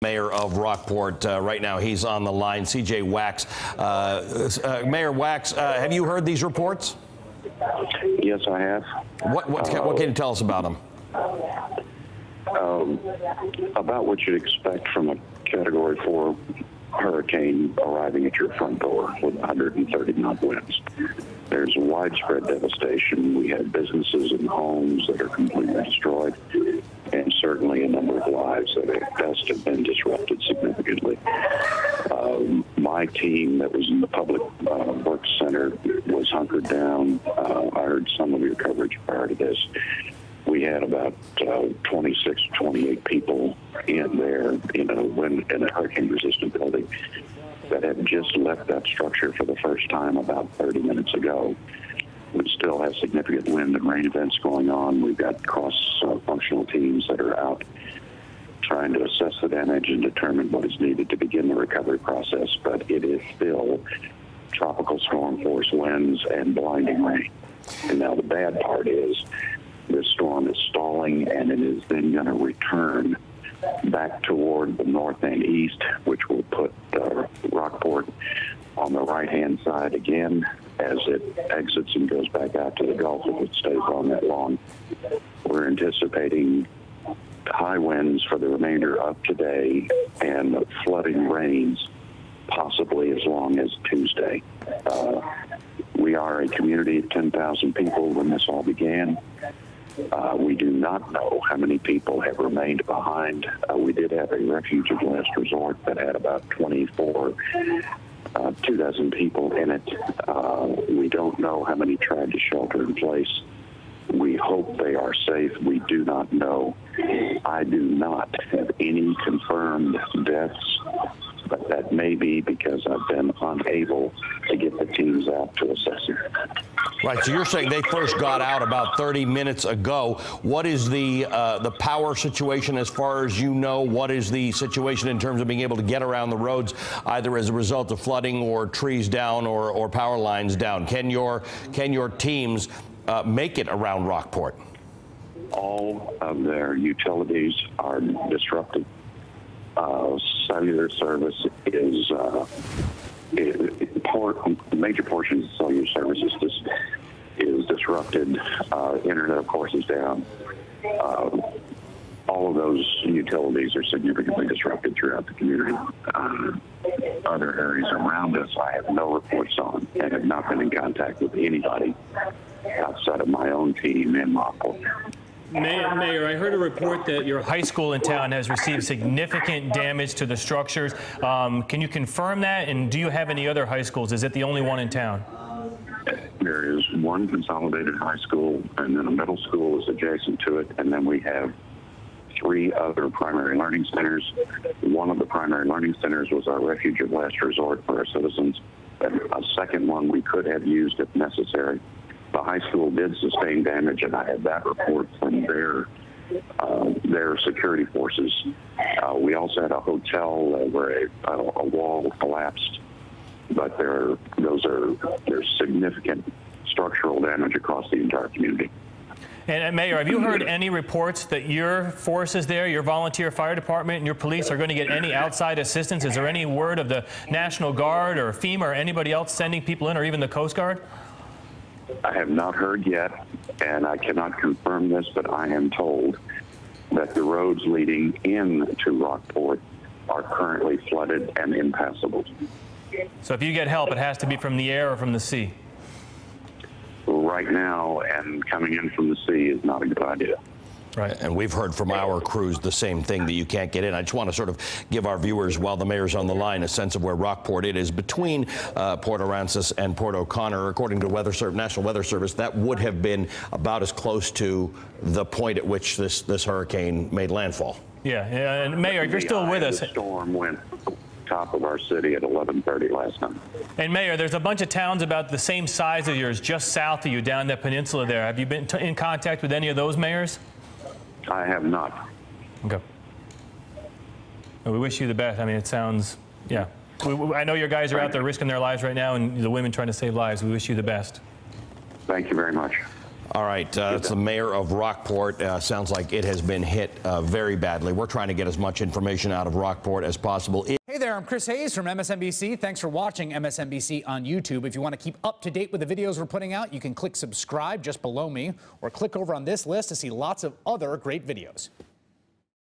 Mayor of Rockport right now. He's on the line, CJ Wax. Mayor Wax, have you heard these reports? Yes, I have. What can you tell us about them? About what you'd expect from a Category 4 hurricane arriving at your front door with 130 knot winds. There's widespread devastation. We have businesses and homes that are completely destroyed, and certainly a number of lives that at best have been disrupted significantly. My team that was in the Public Works Center was hunkered down. I heard some of your coverage prior to this. We had about 26, 28 people in there in a hurricane-resistant building that had just left that structure for the first time about 30 minutes ago. We still have significant wind and rain events going on. We've got cross-functional teams that are out trying to assess the damage and determine what is needed to begin the recovery process, but it is still tropical storm force winds and blinding rain. And now the bad part is this storm is stalling, and it is then going to return back toward the north and east, which will put Rockport on the right-hand side again as it exits and goes back out to the Gulf if it stays on that long. We're anticipating high winds for the remainder of today and flooding rains possibly as long as Tuesday. We are a community of 10,000 people when this all began. We do not know how many people have remained behind. We did have a refuge of last resort that had about 24, 24 people in it. We don't know how many tried to shelter in place. We hope they are safe. We do not know. I do not have any confirmed deaths, but that may be because I've been unable to get the teams out to assess it. Right, so you're saying they first got out about 30 minutes ago. What is the power situation as far as you know? What is the situation in terms of being able to get around the roads, either as a result of flooding or trees down or power lines down? Can your teams make it around Rockport? All of their utilities are disrupted. Cellular service is major portions of cellular services is disrupted. Internet, of course, is down. All of those utilities are significantly disrupted throughout the community. Other areas around us, I have no reports on and have not been in contact with anybody outside of my own team in Rockport. Mayor, I heard a report that your high school in town has received significant damage to the structures. Can you confirm that? And do you have any other high schools? Is it the only one in town? There is one consolidated high school, and then a middle school is adjacent to it, and then we have 3 other primary learning centers. One of the primary learning centers was our refuge of last resort for our citizens. And a second one we could have used if necessary. The high school did sustain damage, and I had that report from their security forces. We also had a hotel where a wall collapsed, but there's significant structural damage across the entire community. And Mayor, have you heard any reports that your forces there, your volunteer fire department and your police are going to get any outside assistance? Is there any word of the National Guard or FEMA or anybody else sending people in, or even the Coast Guard? I have not heard yet, and I cannot confirm this, but I am told that the roads leading in to Rockport are currently flooded and impassable. So if you get help, it has to be from the air or from the sea? Right now, and coming in from the sea is not a good idea. Right, and we've heard from our crews the same thing, that you can't get in. I just want to sort of give our viewers, while the mayor's on the line, a sense of where Rockport it is between Port Aransas and Port O'Connor. According to National Weather Service, that would have been about as close to the point at which this hurricane made landfall. Yeah, and Mayor, if you're still with us. The storm went top of our city at 11:30 last night. And Mayor, there's a bunch of towns about the same size as yours just south of you down that peninsula there. Have you been in contact with any of those mayors? I have not. Okay. Well, we wish you the best. I mean, it sounds, yeah. I know your guys are out there risking their lives right now, and the women trying to save lives. We wish you the best. Thank you very much. All right, that's the mayor of Rockport. Sounds like it has been hit very badly. We're trying to get as much information out of Rockport as possible. Hey there, I'm Chris Hayes from MSNBC. Thanks for watching MSNBC on YouTube. If you want to keep up to date with the videos we're putting out, you can click subscribe just below me or click over on this list to see lots of other great videos.